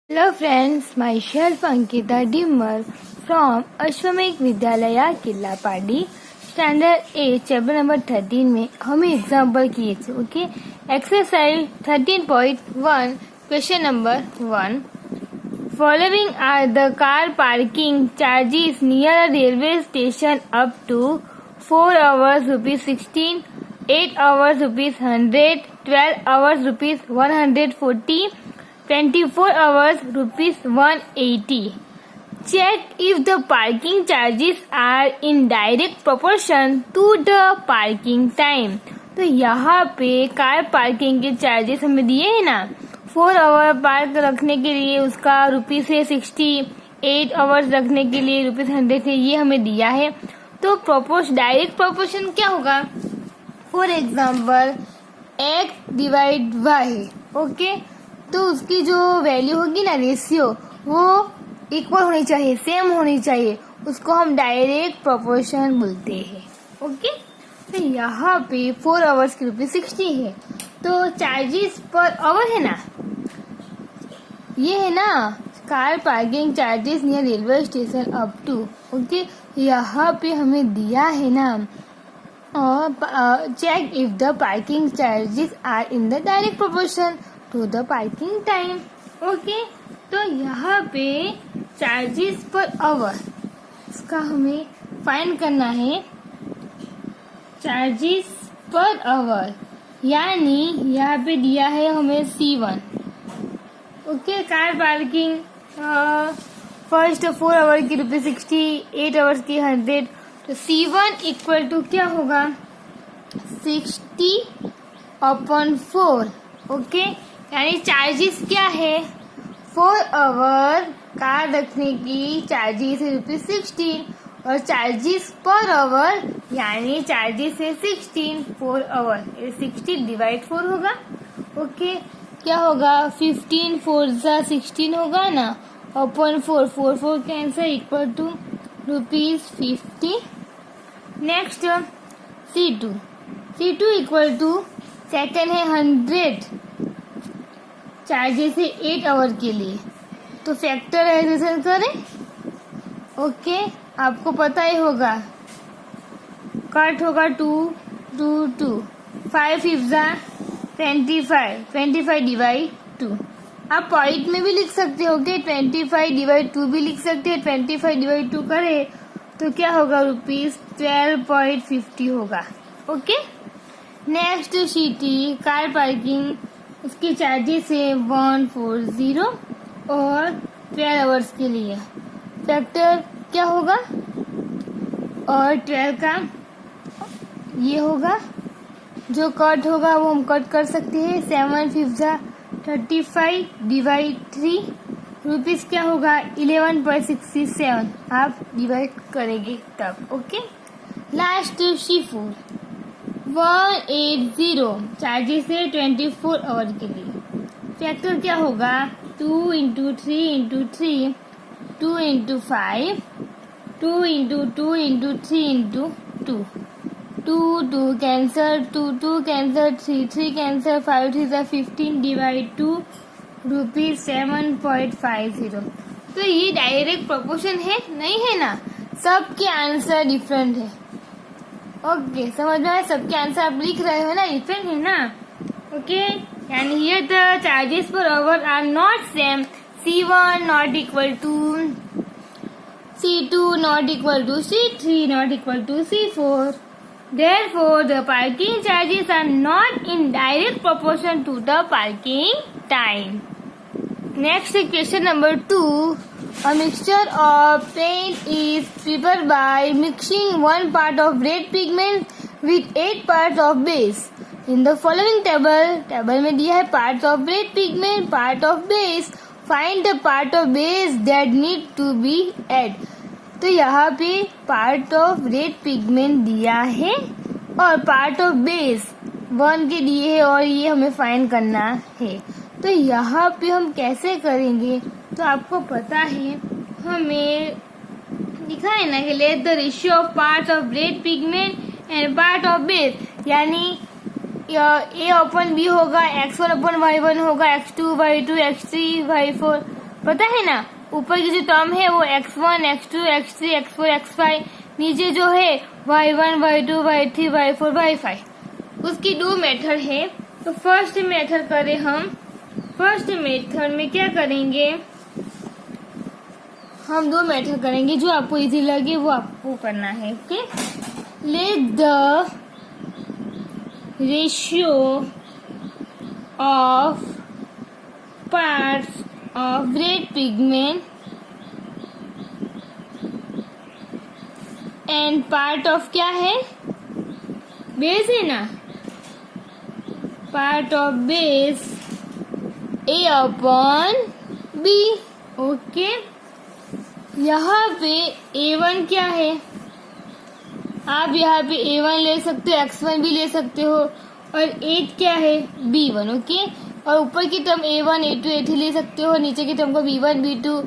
Hello friends, myself Ankita Dimmer from अश्वमेघ विद्यालय किल्लापाड़ी standard 8 chapter number 13 में हमें एग्जाम्पल किए थे। Okay, exercise 13.1 question number 1। Following are the car parking charges near a railway station up to 4 hours ₹16, 8 hours ₹100, 12 hours ₹140, 24 hours ₹180. Check if the parking charges are in direct proportion to the parking time. तो यहाँ पे car parking के charges हमें दिए हैं ना। 4 our park रखने के लिए उसका ₹60, 8 आवर्स रखने के लिए ₹100 है, ये हमें दिया है। तो डायरेक्ट प्रोपोर्शन क्या होगा? For example x divide y है। ओके, तो उसकी जो वैल्यू होगी ना, रेशियो, वो इक्वल होनी चाहिए, सेम होनी चाहिए। उसको हम डायरेक्ट प्रोपोर्शन बोलते हैं। ओके, तो यहाँ पे 4 आवर्स की ₹60 है, तो चार्जेस पर आवर है ना, ये है ना car parking charges near railway station up to. Okay, यहाँ पे हमें दिया है ना, check if the parking charges are in the direct proportion to the parking time. Okay, तो यहाँ पे चार्जेस पर आवर, इसका हमें फाइंड करना है। चार्जेस पर आवर यानी यहाँ पे दिया है हमें C1। Okay, car parking first 4 hour की ₹60, 8 आवर्स की 100, तो C1 इक्वल टू क्या होगा? 60/4। ओके, यानी चार्जेस क्या है? 4 आवर कार रखने की चार्जेस है ₹16 और चार्जेस पर आवर यानी चार्जेस है 16 4 आवर, 60 डिवाइड 4 होगा। ओके, क्या होगा? 15 4 जा 16 होगा ना, अपन 4 4 4 कैंसर equal to ₹50। Next C2 equal to second है 100, चार्जेस है 8 आवर के लिए, तो फैक्टराइजेशन करें। ओके, आपको पता ही होगा, कट होगा 2 2 2, 5 5 जा 25 डिवाइड 2। आप पॉइंट में भी लिख सकते हो कि 25 डिवाइड 2 भी लिख सकते हैं। 25 डिवाइड 2 करें तो क्या होगा? ₹12.50 होगा। Okay, next city car parking, उसकी चार्जेस है 140 और 12 आवर्स के लिए। फैक्टर क्या होगा? और 12 का ये होगा, जो कट होगा वो हम कट कर सकते हैं। 7 5 जा 35 डिवाइड 3, रुपीस क्या होगा? 11.67 आप डिवाइड करेंगे तब। ओके, लास्ट C4 180, चार्जेस है 24 आवर के लिए। फैक्टर क्या होगा? 2 × 3 × 3, 2 × 5, 2 × 2 × 3 × 2, 2 2 कैंसर, 2 2 कैंसर, 3 3 कैंसर, 5 3 जा 15 डिवाइड 2, ₹7.50। तो ये डायरेक्ट प्रोपोर्शन है नहीं है ना, सबके आंसर डिफरेंट है। ओके, समझ में आया? सबके आंसर आप लिख रहे हो ना, डिफरेंट है ना। ओके, यानी here the charges per hour are not same. C1 not equal to C2 not equal to C3 not equal to C4। Therefore, the parking charges are not in direct proportion to the parking time. Next, question number 2. A mixture of paint is prepared by mixing 1 part of red pigment with 8 parts of base. In the following table में दिया है parts of red pigment, part of base. Find the part of base that need to be added. तो यहाँ पे part of red pigment दिया है और part of base 1 के दिए है और ये हमें फाइंड करना है। तो यहाँ पे हम कैसे करेंगे? तो आपको पता है, हमें लिखा है ना कि let the ratio of part of red pigment and part of base, यानी A/B होगा, X1/Y1 होगा, X2/Y2, X3/Y4, पता है ना, ऊपर की जो टर्म है वो x1, x2, x3, x4, x5, नीचे जो है y1, y2, y3, y4, y5, उसकी दो मेथड है। तो फर्स्ट मेथड करें हम। फर्स्ट मेथड में क्या करेंगे, हम दो मेथड करेंगे, जो आपको इजी लगे वो आपको करना है। Okay, let the ratio of parts of red pigment and part of क्या है, बेस है ना, part of base A upon B। Okay, यहाँ पे A1 क्या है, आप यहाँ पे A1 ले सकते हो, X1 भी ले सकते हो, और 8 क्या है B1। ओके, और ऊपर की टर्म A1, A2, A3 ले सकते हो, नीचे की टर्म को B1, B2,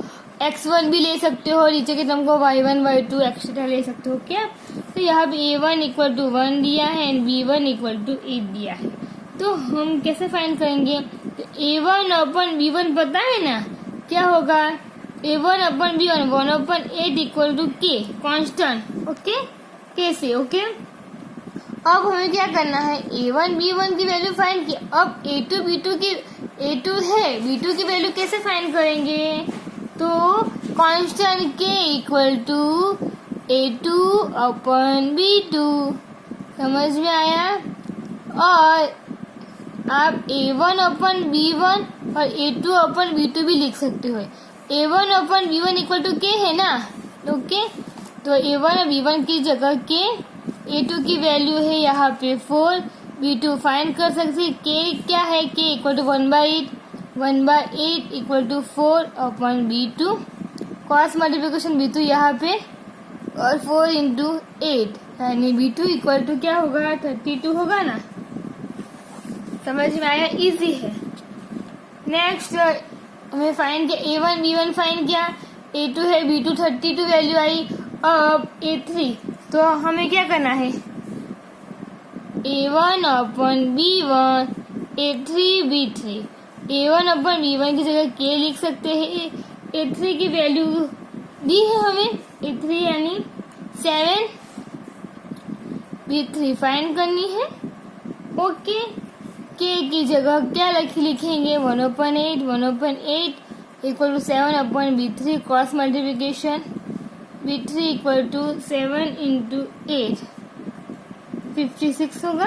X1 भी ले सकते हो, नीचे की टर्म को Y1, Y2 एक्सेट्रा ले सकते हो। क्या, तो यहाँ पे A1 इक्वल टू 1 दिया है एंड B1 इक्वल टू 8 दिया है। तो हम कैसे फाइंड करेंगे, तो A1 अपन B1 पता है ना, क्या होगा, A1 upon B1 1 upon 8 equal to K constant. Okay, कैसे, ओके, अब हमें क्या करना है, A1 B1 की वैल्यू फाइंड की। अब A2 B2 की, A2 है B2 की वैल्यू कैसे फाइंड करेंगे, तो constant K equal to A2 upon B2। समझ में आया। और आप A1 अपन B1 और A2 अपन B2 भी लिख सकते हो। A1 upon B1 equal to K है ना, ओके, तो A1 और B1 की जगह K, A2 की वैल्यू है यहाँ पे 4, B2 फाइंड कर सकते हैं। K क्या है, K equal to 1/8, 1/8 equal to 4 upon B2, cross multiplication B2 यहाँ पे, और 4 इंटू 8 यानी B2 इक्वल टू क्या होगा, 32 होगा ना। समझ में आया, इजी है। नेक्स्ट हमें फाइंड किया, A1 B1 फाइंड किया, A2 है B2 32 वैल्यू आई। अब A3, तो हमें क्या करना है, A1 upon B1, A3 B3, A1 upon B1 की जगह K लिख सकते हैं। A3 की वैल्यू दी है हमें, A3 यानी 7, B3 फाइंड करनी है। ओके, K की जगह क्या लिखेंगे, 1/8, 1/8 equal to 7 upon B3, cross multiplication B3 equal to 7 into 8 56 होगा।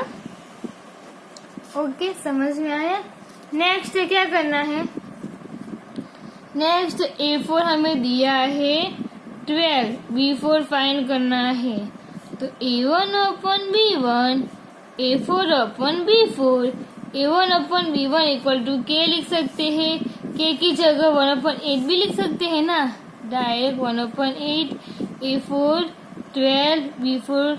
ओके, समझ में आया। नेक्स्ट क्या करना है, नेक्स्ट A4 हमें दिया है 12, B4 फाइंड करना है। तो A1 upon B1, A4 upon B4, A1 upon B1 equal to K लिख सकते हैं। K की जगह 1/8 भी लिख सकते हैं ना, direct 1/8, A4 12, B4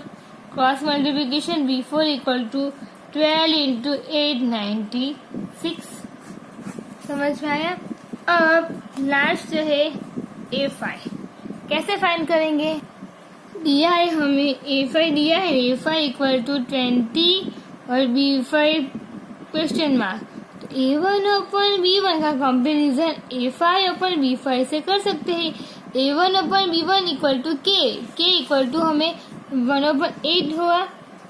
cross multiplication B4 equal to 12 into 8 96। समझ में आया। अब लास्ट है A5, कैसे फाइंड करेंगे, दिया है हमें A5 दिया है, A5 इक्वल टू 20 और B5 क्वेश्चन मार्क। तो A1 अपन B1 का कंपेरिजन A5 अपन B5 से कर सकते हैं। A1 upon B1 equal to K equal to हमें 1/8 हुआ,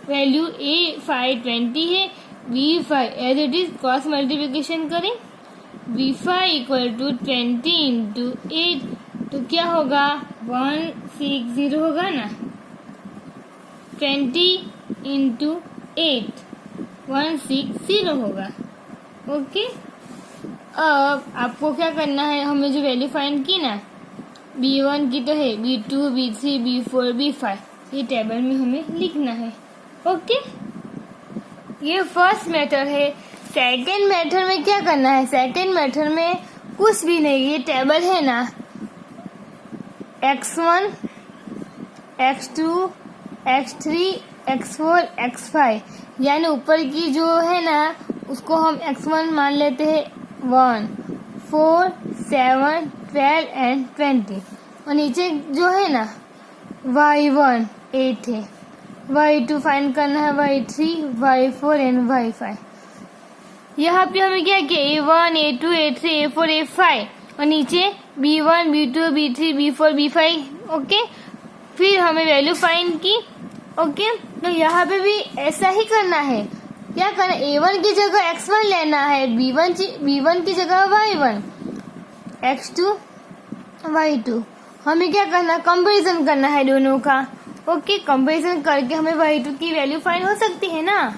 वैल्यू A5 20 है, B5 as it is cross multiplication करें, B5 इक्वल टू 20 इंटू 8, तो क्या होगा 160 होगा ना, 20 इंटू 8 160 होगा। ओके, अब आपको क्या करना है, हमें जो वैल्यू फाइंड की ना B1 की तो है, B2 B3 B4 B5 ये टेबल में हमें लिखना है। ओके, ये फर्स्ट मेथड है। सेकेंड मेथड में क्या करना है, सेकेंड मेथड में कुछ भी नहीं, ये टेबल है ना, x1 x2 x3 x4 x5, यानी ऊपर की जो है ना उसको हम x1 मान लेते हैं 1 4 7 12 एंड 20, और नीचे जो है ना y1 8 है, y2 फाइंड करना है, y3 y4 एंड y5। यहाँ पे हमें क्या किया, A1 A2 A3 A4 A5 और नीचे B1, B2, B3, B4, B5। Okay, फिर हमें वैल्यू फाइंड की। ओके, तो यहाँ पे भी ऐसा ही करना है। क्या करना, A1 की जगह X1 लेना है, B1 की जगह Y1, X2 Y2। हमें क्या करना, कंपैरिजन करना है दोनों का। ओके, कंपैरिजन करके हमें Y2 की वैल्यू फाइंड हो सकती है ना।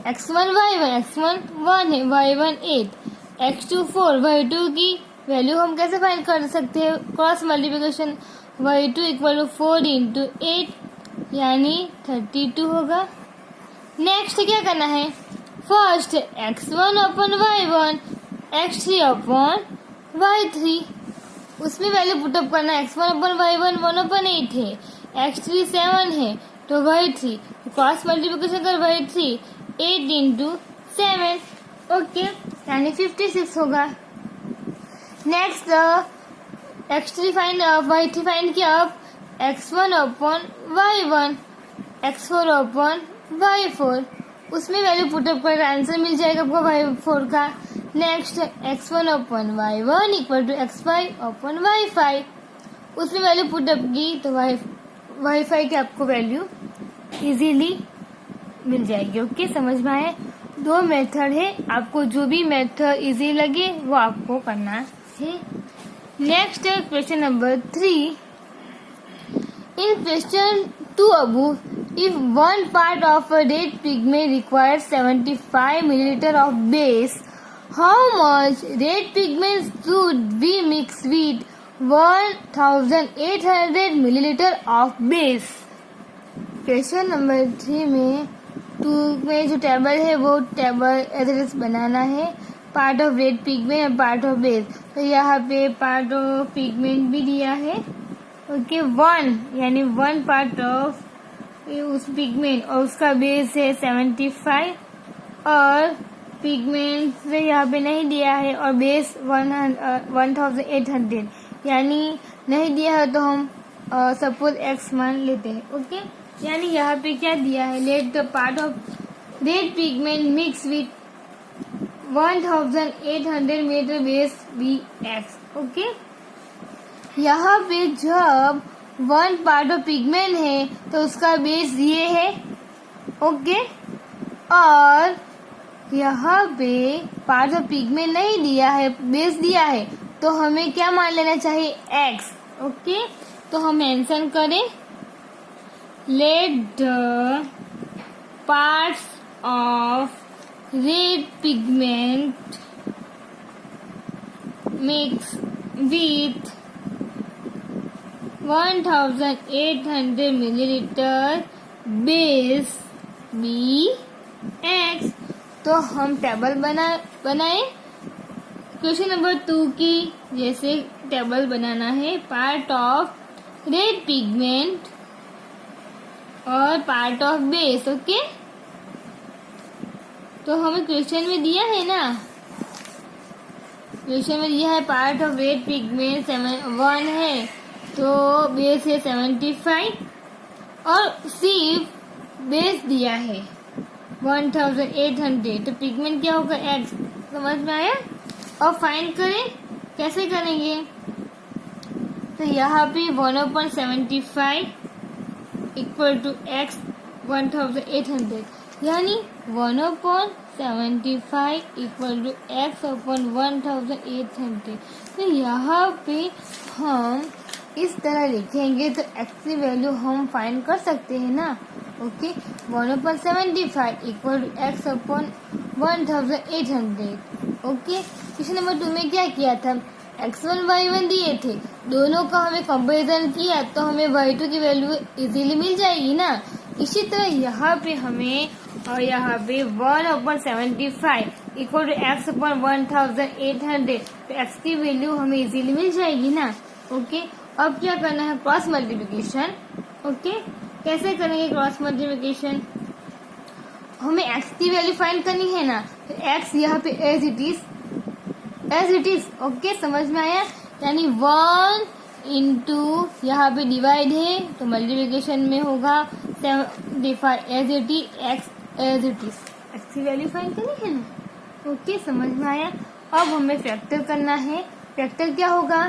X1 Y1, X1 1 है, Y1 8, X2 4, Y2 की वैल्यू हम कैसे फाइंड कर सकते हैं, cross multiplication. Y2 equal to 4 into 8 यानी 32 होगा। नेक्स्ट क्या करना है, first X1 upon Y1, X3 अपन Y3, उसमें वैल्यू पुटअप करना है। X1 अपन Y1 1/8 है, X3 7 है, तो Y3 क्रॉस मल्टीप्लिकेशन कर Y3 8 इंटू 7। ओके, यानी 56 होगा। नेक्स्ट Y3 फाइंड किया। अब X1 upon Y1, X4 upon Y4, उसमें वैल्यू पुटअप कर आंसर मिल जाएगा आपको Y4 का। Next X1 upon Y1 equal to X5 upon Y5, उसमें वैल्यू पुटअप की तो Y5 की आपको वैल्यू इजीली मिल जाएगी। ओके, समझ में आए। 2 मेथड है, आपको जो भी मेथड इजी लगे वो आपको करना है। Next question number 3। In question 2 above, if one part of a red pigment requires 75 milliliter of base, how much red pigment should we mix with 1800 milliliter of base? Question number 3 में 2 में जो table है वो table address बनाना है, part of red pigment और part of base. तो यहाँ पे पार्ट ऑफ पिगमेंट भी दिया है। ओके, 1 यानी 1 पार्ट ऑफ उस पिगमेंट और उसका बेस है 75, और पिगमेंट से यहाँ पे नहीं दिया है और बेस 1800 यानी नहीं दिया है, तो हम सपोज x मान लेते हैं। ओके, यानी यहाँ पे क्या दिया है, let the part of red pigment mix with 1800 metre base B x. Okay, यहाँ पे जब 1 पार्ट ऑफ पिगमेंट है तो उसका बेस ये है। ओके, और यहाँ पे पार्ट ऑफ पिगमेंट नहीं दिया है, बेस दिया है, तो हमें क्या मान लेना चाहिए, x। ओके, तो हम मेंशन करें, let the parts of red pigment mix with 1800 milliliter base B x. तो हम टेबल बनाए क्वेश्चन नंबर 2 की जैसे टेबल बनाना है, पार्ट ऑफ रेड पिगमेंट और पार्ट ऑफ बेस। ओके, तो हमें क्वेश्चन में दिया है ना, क्वेश्चन में दिया है पार्ट ऑफ रेड पिगमेंट 1 है, तो बेस है 75 और सिर्फ बेस दिया है 1800, तो पिगमेंट क्या होगा, x। समझ में आया। और फाइंड करें, कैसे करेंगे, तो यहाँ पे 1/75 इक्वल टू x 1800, यानी 1/75 इक्वल टू x अपन 1800। तो यहाँ पे हम इस तरह लिखेंगे तो x की वैल्यू हम फाइंड कर सकते हैं ना। ओके, 1/75 इक्वल टू x अपन 1800। ओके, क्वेश्चन नंबर 2 में क्या किया था, x1 y1 दिए थे, दोनों का हमें कंपैरिजन किया तो हमें y2 की वैल्यू इजीली मिल जाएगी ना। इसी तरह यहाँ पे हमें और यहाँ पे 1/75 इक्वल टू x अपन 1800, तो x की वैल्यू हमें इजीली मिल जाएगी ना। ओके, अब क्या करना है, क्रॉस मल्टीप्लिकेशन। ओके, कैसे करेंगे क्रॉस मल्टीप्लिकेशन, हमें x की वैल्यू फाइंड करनी है ना, तो x यहाँ पे एज इट इज। ओके, समझ में आया। यानी 1 इंटू यहाँ पे डिवाइड है तो मल्टीप्लिकेशन में होगा 75 as it is, x as it is, x की वैल्यू फाइंड करनी है ना। ओके, समझ में आया। अब हमें फैक्टर करना है, फैक्टर क्या होगा,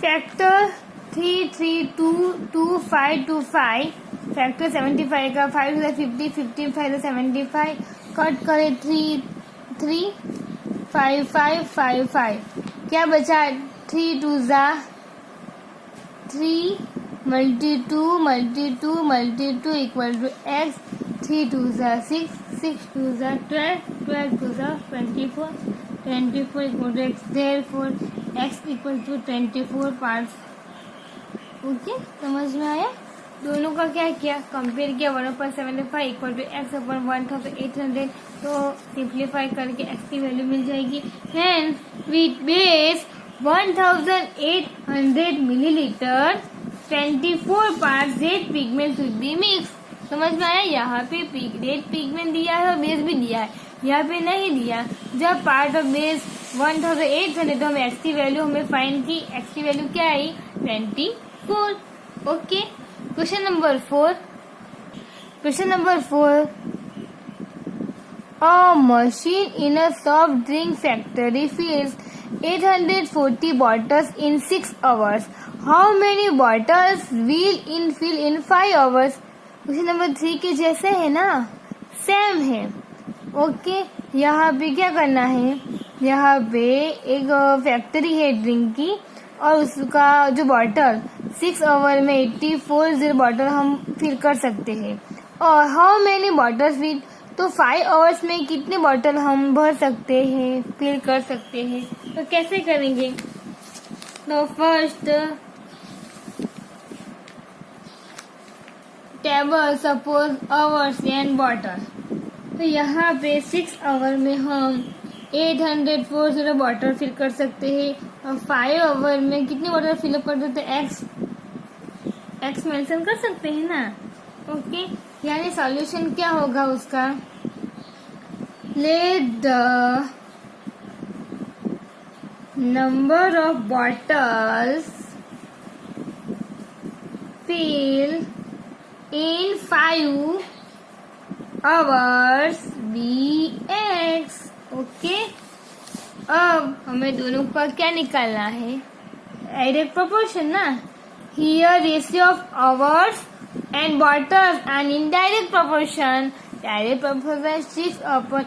फैक्टर 3322525, फैक्टर 75 का 5 to the 50, 15 5 to 75, कट करे 35555, क्या बचा 3 2 ज़ा 3 मल्टी 2 इक्वल टू x, 3 2 ज़ा 6, 6 2 ज़ा 12, 12 2 ज़ा 24, 24 equal to x, therefore x इक्वल टू 24 पार्ट्स। ओके, समझ में आया। दोनों का क्या किया, कंपेयर किया, 1/75 इक्वल टू x अपॉन 1800, तो सिंप्लीफाई करके x की वैल्यू मिल जाएगी। Hence with base 1800 millilitre 24 part Z pigment should be mix. समझ में आया। यहाँ पे रेड पिगमेंट दिया है और बेस भी दिया है, यहाँ पे नहीं दिया। जब पार्ट ऑफ बेस 1800 तो हमें x की वैल्यू हमें फाइंड की, x की वैल्यू क्या आई 24। Okay, question number 4। A machine in a soft drink factory fills 840 bottles in 6 hours. How many bottles will it fill in 5 hours? Question number 3 के जैसे है ना, सेम है। ओके, यहाँ पे क्या करना है, यहाँ पे एक फैक्ट्री है ड्रिंक की और उसका जो बॉटल 6 आवर में 84 बॉटल हम फिल कर सकते हैं। और हाउ मेनी बॉटल्स विल, तो 5 आवर्स में कितने बॉटल हम भर सकते हैं, फिल कर सकते हैं। तो कैसे करेंगे, तो first table suppose hours and bottle, तो यहाँ पे 6 आवर में हम 840 बॉटल फिल कर सकते हैं और 5 आवर में कितने बॉटल फिलअप कर देते हैं, एक्स मेंशन कर सकते हैं ना। ओके, यानी सॉल्यूशन क्या होगा उसका, let the number of bottles fill in 5 hours be x. Okay, अब हमें दोनों का क्या निकालना है, डायरेक्ट प्रोपोर्शन ना। Here ratio of hours and bottles and indirect proportion, direct proportion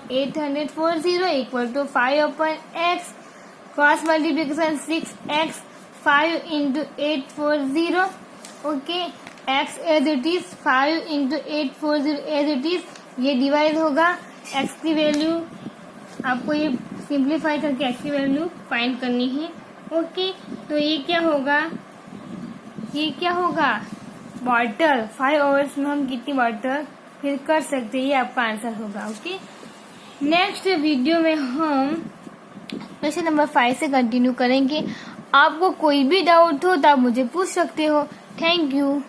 6/840 equal to 5/x, cross multiplication 6x 5 into 840। Okay, x as it is 5 into 840 as it is, ये divide होगा। x की वैल्यू आपको ये simplify करके x की value find करनी है। ओके, तो ये क्या होगा, बॉटल 5 आवर्स में हम कितनी बॉटल फिल कर सकते हैं, ये आपका आंसर होगा। ओके, नेक्स्ट वीडियो में हम क्वेश्चन नंबर 5 से कंटिन्यू करेंगे। आपको कोई भी डाउट हो तो आप मुझे पूछ सकते हो। Thank you.